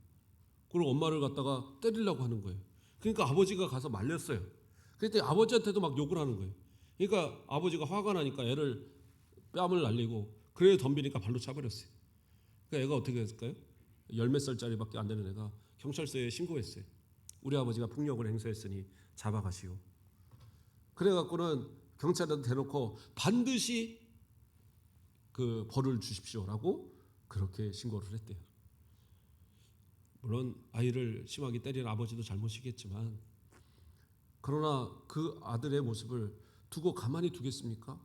A: 그리고 엄마를 갖다가 때리려고 하는 거예요. 그러니까 아버지가 가서 말렸어요. 그때 아버지한테도 막 욕을 하는 거예요. 그러니까 아버지가 화가 나니까 애를 뺨을 날리고 그래 덤비니까 발로 차버렸어요. 그러니까 애가 어떻게 했을까요? 10몇 살짜리밖에 안 되는 애가 경찰서에 신고했어요. 우리 아버지가 폭력을 행사했으니 잡아가시오. 그래갖고는 경찰한테 대놓고 반드시 그 벌을 주십시오라고 그렇게 신고를 했대요. 물론 아이를 심하게 때린 아버지도 잘못이겠지만 그러나 그 아들의 모습을 두고 가만히 두겠습니까?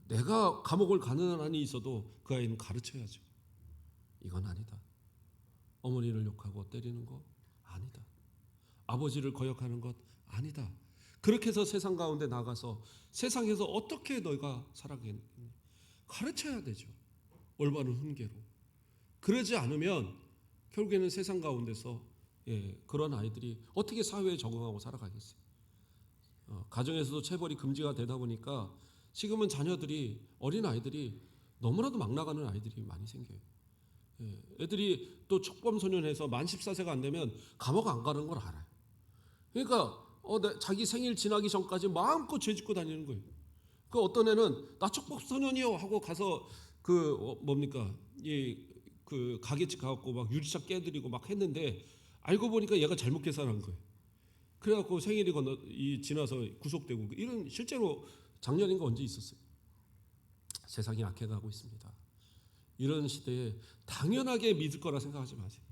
A: 내가 감옥을 가는 한이 있어도 그 아이는 가르쳐야죠. 이건 아니다. 어머니를 욕하고 때리는 거 아니다. 아버지를 거역하는 것 아니다. 그렇게 해서 세상 가운데 나가서 세상에서 어떻게 너희가 살아가겠니? 가르쳐야 되죠. 올바른 훈계로. 그러지 않으면 결국에는 세상 가운데서 그런 아이들이 어떻게 사회에 적응하고 살아가겠어요. 가정에서도 체벌이 금지가 되다 보니까 지금은 자녀들이 어린 아이들이 너무나도 막 나가는 아이들이 많이 생겨요. 애들이 또 촉범소년해서 만 14세가 안 되면 감옥 안 가는 걸 알아요. 그러니까 자기 생일 지나기 전까지 마음껏 죄 짓고 다니는 거예요. 그 어떤 애는 나 촉법소년이요 하고 가서 그 가게집 가갖고 막 유리창 깨드리고 막 했는데 알고 보니까 얘가 잘못 계산한 거예요. 그래갖고 생일이 지나서 구속되고 이런 실제로 작년인가 언제 있었어요. 세상이 악해가고 있습니다. 이런 시대에 당연하게 믿을 거라 생각하지 마세요.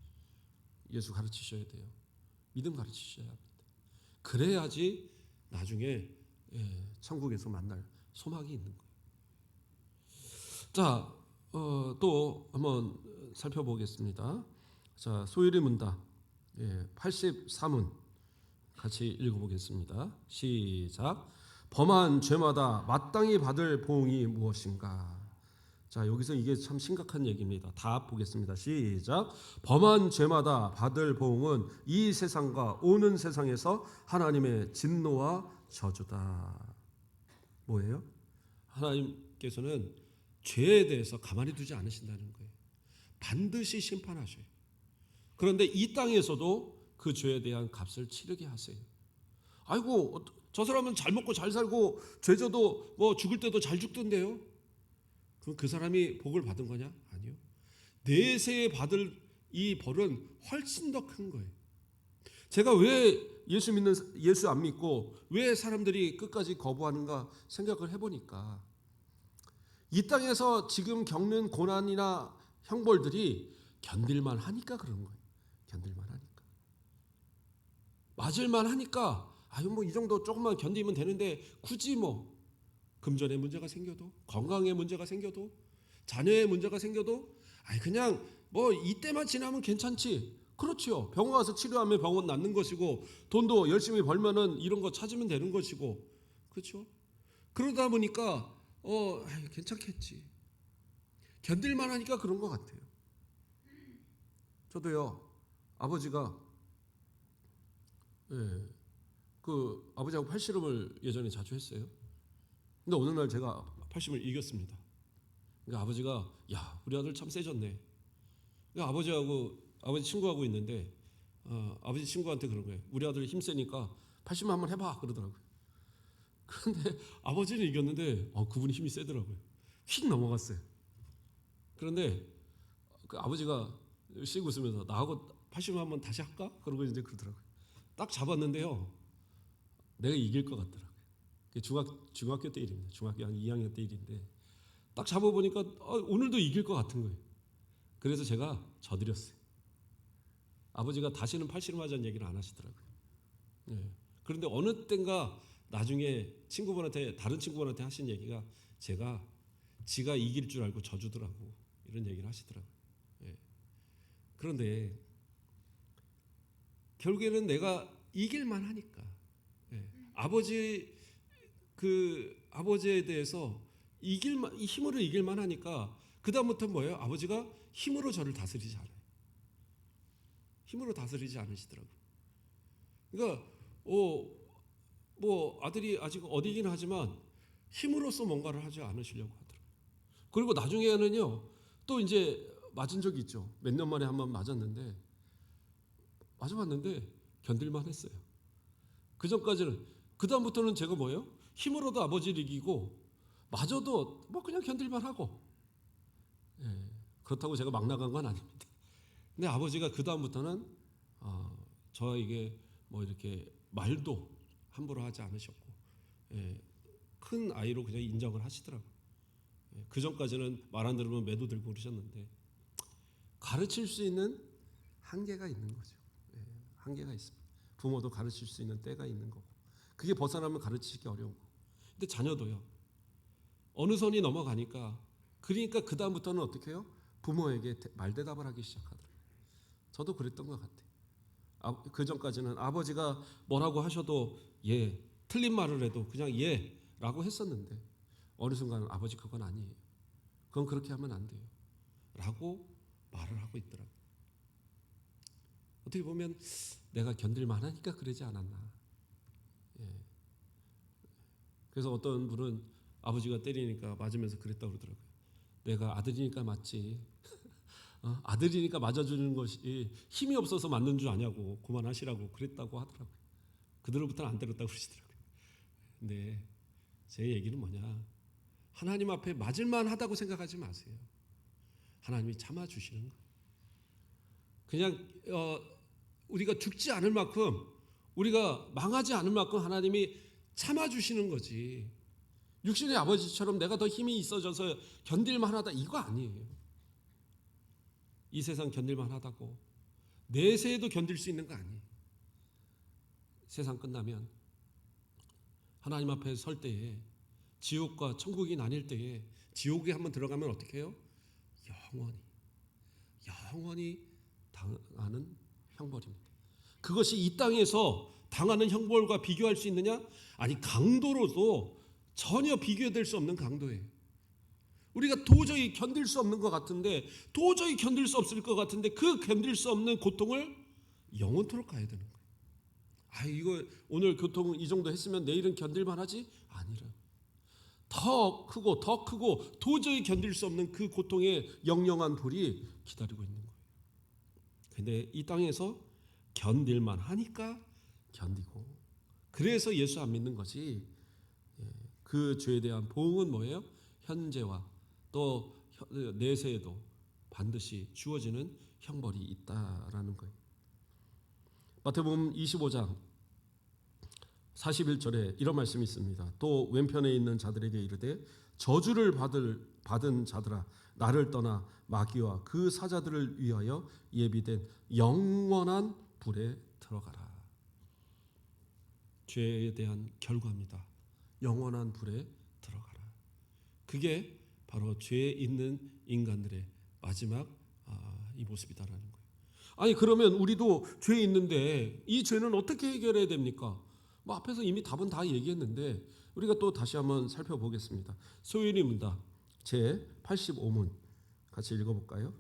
A: 예수 가르치셔야 돼요. 믿음 가르치셔야 합니다. 그래야지 나중에 천국에서 만날 소망이 있는 거예요. 자, 또 한번 살펴보겠습니다. 자, 소율의 문답 83문 같이 읽어보겠습니다. 시작. 범한 죄마다 마땅히 받을 보응이 무엇인가? 자, 여기서 이게 참 심각한 얘기입니다. 답 보겠습니다. 시작. 범한 죄마다 받을 보응은 이 세상과 오는 세상에서 하나님의 진노와 저주다. 뭐예요? 하나님께서는 죄에 대해서 가만히 두지 않으신다는 거예요. 반드시 심판하셔요. 그런데 이 땅에서도 그 죄에 대한 값을 치르게 하세요. 아이고 저 사람은 잘 먹고 잘 살고 죄져도 죽을 때도 잘 죽던데요. 그럼 그 사람이 복을 받은 거냐? 아니요. 내세에 받을 이 벌은 훨씬 더 큰 거예요. 제가 왜 예수 안 믿고 왜 사람들이 끝까지 거부하는가 생각을 해보니까 이 땅에서 지금 겪는 고난이나 형벌들이 견딜만 하니까 그런 거예요. 견딜만 하니까. 맞을만 하니까 아유 이 정도 조금만 견디면 되는데 굳이 금전의 문제가 생겨도 건강의 문제가 생겨도 자녀의 문제가 생겨도 그냥 이때만 지나면 괜찮지. 그렇지요. 병원 가서 치료하면 병원 낫는 것이고 돈도 열심히 벌면은 이런 거 찾으면 되는 것이고 그렇죠. 그러다 보니까 괜찮겠지. 견딜만 하니까 그런 것 같아요. 저도요 아버지가 그 아버지하고 팔씨름을 예전에 자주 했어요. 근데 어느 날 제가 80을 이겼습니다. 그러니까 아버지가 야 우리 아들 참 세졌네. 그러니까 아버지 친구하고 있는데 아버지 친구한테 그런 거예요. 우리 아들 힘 세니까 80만 한번 해봐 그러더라고요. 그런데 아버지는 이겼는데 그분이 힘이 세더라고요. 휙 넘어갔어요. 그런데 그 아버지가 씩 웃으면서 나하고 80만 한번 다시 할까? 그러고 이제 그러더라고요. 딱 잡았는데요. 내가 이길 것 같더라고요. 중학교 때 일입니다. 중학교 한 2학년 때 일인데 딱 잡아보니까 오늘도 이길 것 같은 거예요. 그래서 제가 져드렸어요. 아버지가 다시는 팔씨름 하자는 얘기를 안 하시더라고요. 예. 그런데 어느 땐가 나중에 다른 친구분한테 하신 얘기가 지가 이길 줄 알고 져주더라고 이런 얘기를 하시더라고요. 예. 그런데 결국에는 내가 이길만 하니까 예. 아버지에 대해서 힘으로 이길만 하니까 그 다음부터 뭐예요? 아버지가 힘으로 저를 다스리지 않아요. 힘으로 다스리지 않으시더라고요. 그러니까 뭐 아들이 아직 어리긴 하지만 힘으로써 뭔가를 하지 않으시려고 하더라고요. 그리고 나중에는요 또 이제 맞은 적이 있죠. 몇 년 만에 한 번 맞아봤는데 견딜만 했어요. 그 전까지는 그 다음부터는 제가 뭐예요? 힘으로도 아버지를 이기고 맞아도 뭐 그냥 견딜만 하고 예, 그렇다고 제가 막 나간 건 아닙니다. 근데 아버지가 그 다음부터는 저에게 뭐 이렇게 말도 함부로 하지 않으셨고 예, 큰 아이로 그냥 인정을 하시더라고요. 예, 그 전까지는 말 안 들으면 매도 들고 그러셨는데 가르칠 수 있는 한계가 있는 거죠. 예, 한계가 있습니다. 부모도 가르칠 수 있는 때가 있는 거고 그게 벗어나면 가르치기 어려운 거고 근데 자녀도요. 어느 선이 넘어가니까 그러니까 그 다음부터는 어떻게 해요? 부모에게 말대답을 하기 시작하더라고요. 저도 그랬던 것 같아요. 그 전까지는 아버지가 뭐라고 하셔도 예, 틀린 말을 해도 그냥 예라고 했었는데 어느 순간은 아버지 그건 아니에요. 그건 그렇게 하면 안 돼요. 라고 말을 하고 있더라고요. 어떻게 보면 내가 견딜만 하니까 그러지 않았나. 예. 그래서 어떤 분은 아버지가 때리니까 맞으면서 그랬다고 그러더라고요. 내가 아들이니까 맞지. 아들이니까 맞아주는 것이 힘이 없어서 맞는 줄 아냐고 그만하시라고 그랬다고 하더라고요. 그들로부터는 안 때렸다고 그러시더라고요. 근데 제 얘기는 뭐냐. 하나님 앞에 맞을만 하다고 생각하지 마세요. 하나님이 참아주시는 거예요. 그냥 우리가 죽지 않을 만큼 우리가 망하지 않을 만큼 하나님이 참아주시는 거지. 육신의 아버지처럼 내가 더 힘이 있어져서 견딜만 하다 이거 아니에요. 이 세상 견딜만 하다고 내세에도 견딜 수 있는 거 아니에요. 세상 끝나면 하나님 앞에 설 때에 지옥과 천국이 나뉠 때에 지옥에 한번 들어가면 어떻게 해요? 영원히 당하는 형벌입니다. 그것이 이 땅에서 당하는 형벌과 비교할 수 있느냐? 아니 강도로도 전혀 비교될 수 없는 강도예요. 우리가 도저히 견딜 수 없는 것 같은데 도저히 견딜 수 없을 것 같은데 그 견딜 수 없는 고통을 영원토록 가야 되는 거예요. 이거 오늘 고통 이 정도 했으면 내일은 견딜만 하지? 아니라 더 크고 도저히 견딜 수 없는 그 고통의 영영한 불이 기다리고 있는 거예요. 근데 이 땅에서 견딜만 하니까 견디고 그래서 예수 안 믿는 거지. 그 죄에 대한 보응은 뭐예요? 현재와 또 내세에도 반드시 주어지는 형벌이 있다라는 거예요. 마태복음 25장 41절에 이런 말씀이 있습니다. 또 왼편에 있는 자들에게 이르되 저주를 받은 자들아 나를 떠나 마귀와 그 사자들을 위하여 예비된 영원한 불에 들어가라. 죄에 대한 결과입니다. 영원한 불에 들어가라. 그게 바로 죄에 있는 인간들의 마지막 이 모습이다라는 거예요. 아니 그러면 우리도 죄에 있는데 이 죄는 어떻게 해결해야 됩니까? 뭐 앞에서 이미 답은 다 얘기했는데 우리가 또 다시 한번 살펴보겠습니다. 소율입니다. 제 85문 같이 읽어볼까요?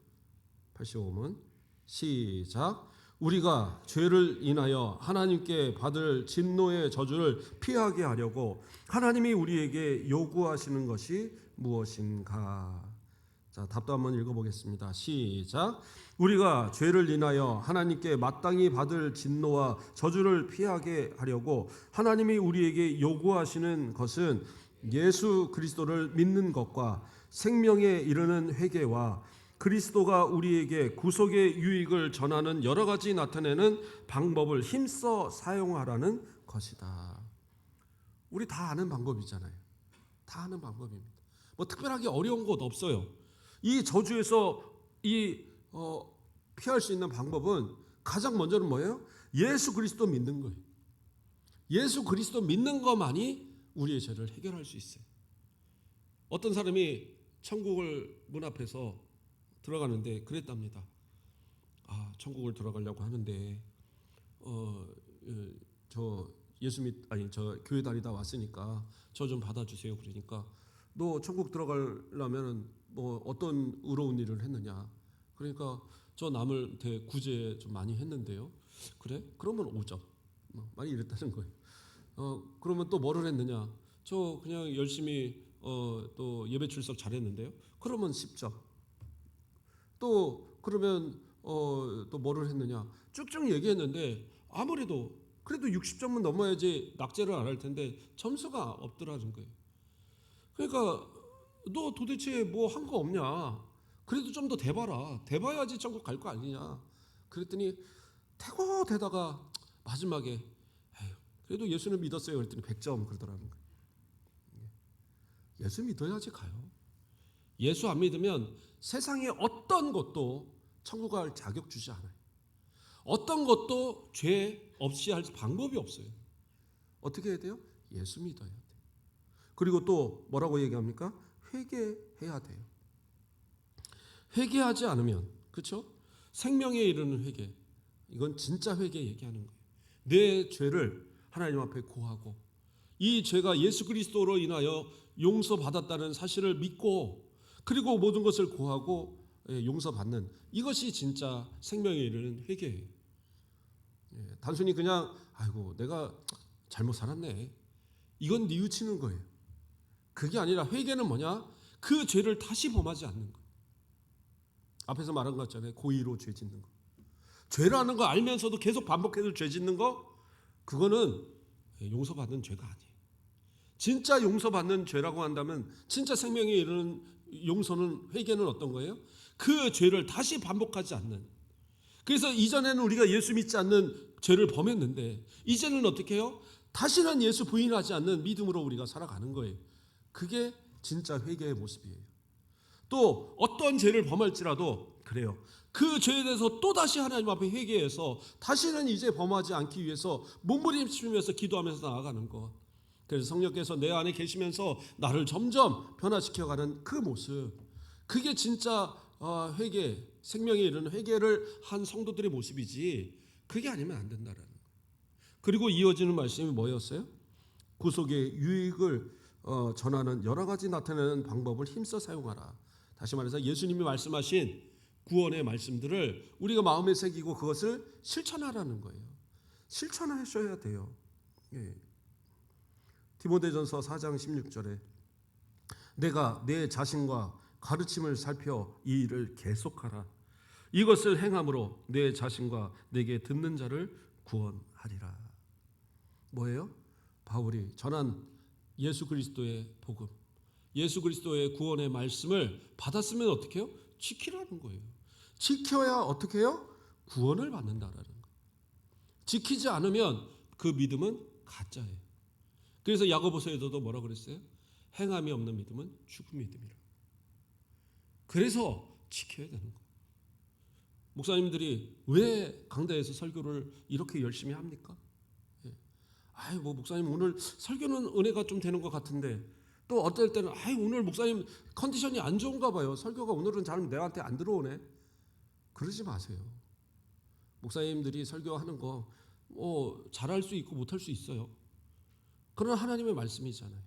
A: 85문 시작. 우리가 죄를 인하여 하나님께 받을 진노의 저주를 피하게 하려고 하나님이 우리에게 요구하시는 것이 무엇인가? 자, 답도 한번 읽어보겠습니다. 시작. 우리가 죄를 인하여 하나님께 마땅히 받을 진노와 저주를 피하게 하려고 하나님이 우리에게 요구하시는 것은 예수 그리스도를 믿는 것과 생명에 이르는 회개와 그리스도가 우리에게 구속의 유익을 전하는 여러 가지 나타내는 방법을 힘써 사용하라는 것이다. 우리 다 아는 방법이잖아요. 다 아는 방법입니다. 뭐 특별하게 어려운 것 없어요. 이 저주에서 피할 수 있는 방법은 가장 먼저는 뭐예요? 예수 그리스도 믿는 거예요. 예수 그리스도 믿는 것만이 우리의 죄를 해결할 수 있어요. 어떤 사람이 천국을 문 앞에서 들어가는데 그랬답니다. 천국을 들어가려고 하는데 저 교회 다니다 왔으니까 저 좀 받아주세요. 그러니까 너 천국 들어가려면 뭐 어떤 의로운 일을 했느냐? 그러니까 저 남한테 구제 좀 많이 했는데요. 그래? 그러면 5점. 많이 이랬다는 거예요. 그러면 또 뭐를 했느냐? 저 그냥 열심히 또 예배 출석 잘했는데요. 그러면 10점. 또 그러면 또 뭐를 했느냐? 쭉쭉 얘기했는데 아무래도 그래도 60점은 넘어야지 낙제를 안 할 텐데 점수가 없더라는 거예요. 그러니까 너 도대체 뭐 한 거 없냐? 그래도 좀 더 대봐라. 대봐야지 천국 갈 거 아니냐? 그랬더니 대고 대다가 마지막에 에휴, 그래도 예수는 믿었어요. 그랬더니 100점 그러더라는 거예요. 예수 믿어야지 가요. 예수 안 믿으면 세상에 어떤 것도 천국 갈 자격 주지 않아요. 어떤 것도 죄 없이 할 방법이 없어요. 어떻게 해야 돼요? 예수 믿어야 돼요. 그리고 또 뭐라고 얘기합니까? 회개해야 돼요. 회개하지 않으면, 그렇죠? 생명에 이르는 회개. 이건 진짜 회개 얘기하는 거예요. 내 죄를 하나님 앞에 고하고 이 죄가 예수 그리스도로 인하여 용서받았다는 사실을 믿고 그리고 모든 것을 고하고 용서받는 이것이 진짜 생명에 이르는 회개예요. 단순히 그냥 아이고 내가 잘못 살았네. 이건 뉘우치는 거예요. 그게 아니라 회개는 뭐냐? 그 죄를 다시 범하지 않는 거. 앞에서 말한 것 같잖아요. 고의로 죄 짓는 거. 죄라는 거 알면서도 계속 반복해서 죄 짓는 거, 그거는 용서받는 죄가 아니에요. 진짜 용서받는 죄라고 한다면 진짜 생명에 이르는 용서는 회개는 어떤 거예요? 그 죄를 다시 반복하지 않는. 그래서 이전에는 우리가 예수 믿지 않는 죄를 범했는데 이제는 어떻게 해요? 다시는 예수 부인하지 않는 믿음으로 우리가 살아가는 거예요. 그게 진짜 회개의 모습이에요. 또 어떤 죄를 범할지라도 그래요. 그 죄에 대해서 또다시 하나님 앞에 회개해서 다시는 이제 범하지 않기 위해서 몸부림치면서 기도하면서 나아가는 것. 그래서 성령께서 내 안에 계시면서 나를 점점 변화시켜가는 그 모습. 그게 진짜 회개, 생명에 이르는 회개를 한 성도들의 모습이지 그게 아니면 안 된다라는 거예요. 그리고 이어지는 말씀이 뭐였어요? 구속의 유익을 전하는 여러 가지 나타내는 방법을 힘써 사용하라. 다시 말해서 예수님이 말씀하신 구원의 말씀들을 우리가 마음에 새기고 그것을 실천하라는 거예요. 실천하셔야 돼요. 예. 디모데전서 4장 16절에 내가 내 자신과 가르침을 살펴 이 일을 계속하라. 이것을 행함으로 내 자신과 내게 듣는 자를 구원하리라. 뭐예요? 바울이 전한 예수 그리스도의 복음, 예수 그리스도의 구원의 말씀을 받았으면 어떻게 해요? 지키라는 거예요. 지켜야 어떻게 해요? 구원을 받는다라는 거예요. 지키지 않으면 그 믿음은 가짜예요. 그래서 야고보서에서도 뭐라고 그랬어요? 행함이 없는 믿음은 죽은 믿음이라. 그래서 지켜야 되는 거예요. 목사님들이 왜 강다에서 설교를 이렇게 열심히 합니까? 뭐 목사님 오늘 설교는 은혜가 좀 되는 것 같은데 또 어떨 때는 오늘 목사님 컨디션이 안 좋은가 봐요. 설교가 오늘은 잘 내한테 안 들어오네. 그러지 마세요. 목사님들이 설교하는 거 잘할 수 있고 못할 수 있어요. 그러나 하나님의 말씀이잖아요.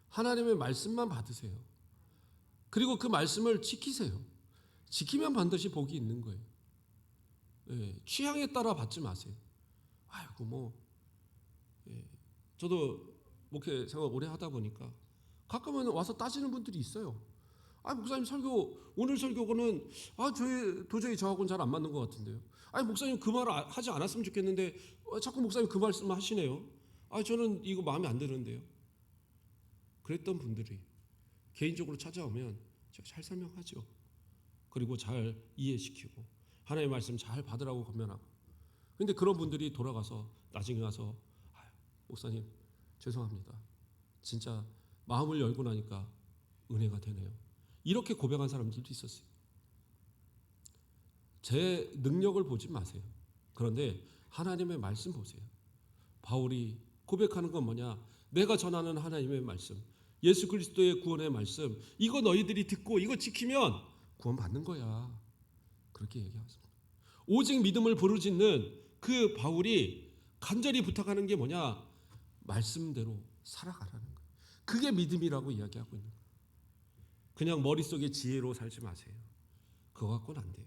A: 하나님의 말씀만 받으세요. 그리고 그 말씀을 지키세요. 지키면 반드시 복이 있는 거예요. 취향에 따라 받지 마세요. 아이고 뭐 저도 목회 생활 오래 하다 보니까 가끔은 와서 따지는 분들이 있어요. 목사님 설교 오늘 설교는 도저히 저하고는 잘 안 맞는 것 같은데요. 목사님 그 말 하지 않았으면 좋겠는데 자꾸 목사님 그 말씀 하시네요. 저는 이거 마음에 안 드는데요. 그랬던 분들이 개인적으로 찾아오면 제가 잘 설명하죠. 그리고 잘 이해시키고 하나님의 말씀 잘 받으라고 권면하고. 근데 그런 분들이 돌아가서 나중에 가서 목사님 죄송합니다. 진짜 마음을 열고 나니까 은혜가 되네요. 이렇게 고백한 사람들도 있었어요. 제 능력을 보지 마세요. 그런데 하나님의 말씀 보세요. 바울이 고백하는 건 뭐냐? 내가 전하는 하나님의 말씀, 예수 그리스도의 구원의 말씀, 이거 너희들이 듣고 이거 지키면 구원 받는 거야. 그렇게 얘기하십니다. 오직 믿음을 부르짖는 그 바울이 간절히 부탁하는 게 뭐냐? 말씀대로 살아가라는 거예요. 그게 믿음이라고 이야기하고 있는 거예요. 그냥 머릿속에 지혜로 살지 마세요. 그거 갖고는 안 돼요.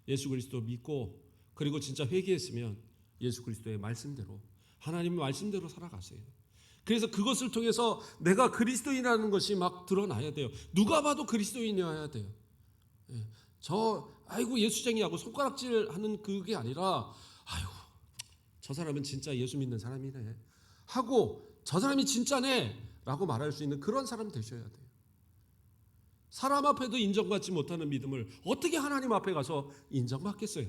A: 예수 그리스도 믿고 그리고 진짜 회개했으면 예수 그리스도의 말씀대로 하나님의 말씀대로 살아가세요. 그래서 그것을 통해서 내가 그리스도인이라는 것이 막 드러나야 돼요. 누가 봐도 그리스도인이어야 돼요. 예수쟁이하고 손가락질하는 그게 아니라 저 사람은 진짜 예수 믿는 사람이네 하고 저 사람이 진짜네 라고 말할 수 있는 그런 사람 되셔야 돼요. 사람 앞에도 인정받지 못하는 믿음을 어떻게 하나님 앞에 가서 인정받겠어요?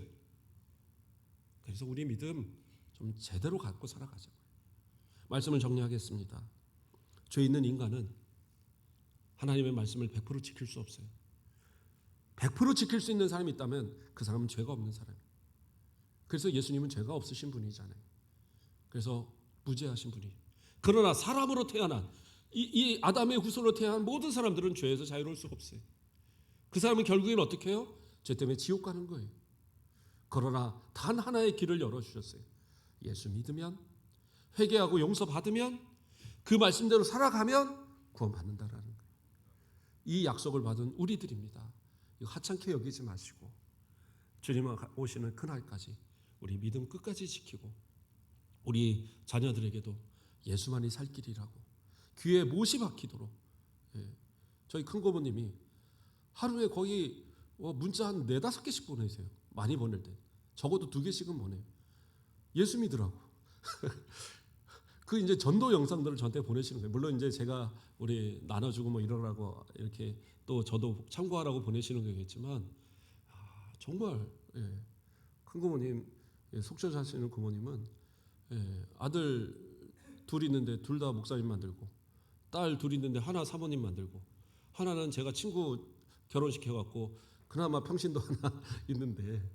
A: 그래서 우리 믿음 좀 제대로 갖고 살아가자고요. 말씀을 정리하겠습니다. 죄 있는 인간은 하나님의 말씀을 100% 지킬 수 없어요. 100% 지킬 수 있는 사람이 있다면 그 사람은 죄가 없는 사람이에요. 그래서 예수님은 죄가 없으신 분이잖아요. 그래서 무죄하신 분이. 그러나 사람으로 태어난 이 아담의 후손으로 태어난 모든 사람들은 죄에서 자유로울 수가 없어요. 그 사람은 결국엔 어떻게 해요? 죄 때문에 지옥 가는 거예요. 그러나 단 하나의 길을 열어주셨어요. 예수 믿으면, 회개하고 용서받으면, 그 말씀대로 살아가면 구원받는다라는 거예요. 이 약속을 받은 우리들입니다. 이거 하찮게 여기지 마시고 주님 오시는 그날까지 우리 믿음 끝까지 지키고 우리 자녀들에게도 예수만이 살 길이라고 귀에 못이 박히도록. 저희 큰 고모님이 하루에 거의 문자 한 4-5개씩 보내세요. 많이 보낼 때 적어도 2개씩은 보내요. 예수 믿으라고. 그 이제 전도 영상들을 저한테 보내시는 거예요. 물론 이제 제가 우리 나눠주고 뭐 이러라고 이렇게 또 저도 참고하라고 보내시는 거겠지만 정말 큰 고모님, 속초 사시는 고모님은 아들 둘 있는데 둘 다 목사님 만들고 딸 둘 있는데 하나 사모님 만들고 하나는 제가 친구 결혼시켜갖고 그나마 평신도 하나 있는데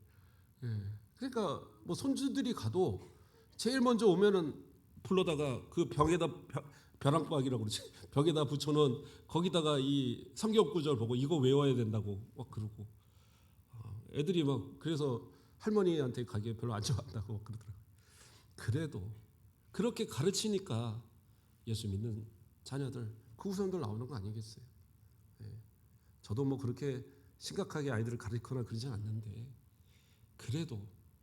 A: 그러니까 뭐 손주들이 가도 제일 먼저 오면은 불러다가 그 벽에다 벼랑박이라고 그러지 벽에다 붙여놓은 거기다가 이 성경 구절 보고 이거 외워야 된다고 막 그러고 애들이 막 그래서 할머니한테 가기에 별로 안 좋아한다고 그러더라고요. 그래도 그렇게 가르치니까 예수 믿는 자녀들 그 후손들 나오는 거 아니겠어요? 저도 뭐 그렇게 심각하게 아이들을 가르치거나 그러지 않는데 그래도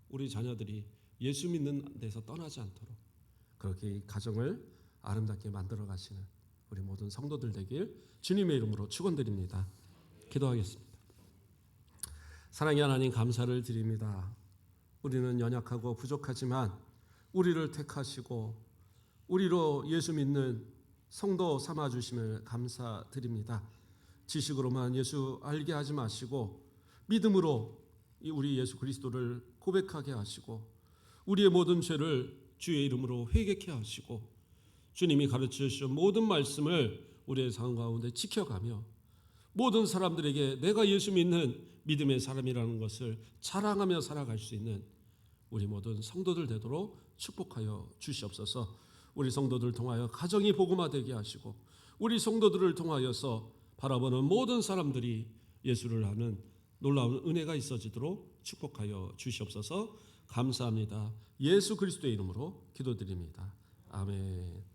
A: 우리 자녀들이 예수 믿는 데서 떠나지 않도록 그렇게 이 가정을 아름답게 만들어 가시는 우리 모든 성도들 되길 주님의 이름으로 축원드립니다. 기도하겠습니다. 사랑의 하나님 감사를 드립니다. 우리는 연약하고 부족하지만 우리를 택하시고 우리로 예수 믿는 성도 삼아주심을 감사드립니다. 지식으로만 예수 알게 하지 마시고 믿음으로 우리 예수 그리스도를 고백하게 하시고 우리의 모든 죄를 주의 이름으로 회개케 하시고 주님이 가르쳐 주신 모든 말씀을 우리의 삶 가운데 지켜가며 모든 사람들에게 내가 예수 믿는 믿음의 사람이라는 것을 자랑하며 살아갈 수 있는 우리 모든 성도들 되도록 축복하여 주시옵소서. 우리 성도들 통하여 가정이 복음화되게 하시고 우리 성도들을 통하여서 바라보는 모든 사람들이 예수를 아는 놀라운 은혜가 있어지도록 축복하여 주시옵소서. 감사합니다. 예수 그리스도의 이름으로 기도드립니다. 아멘.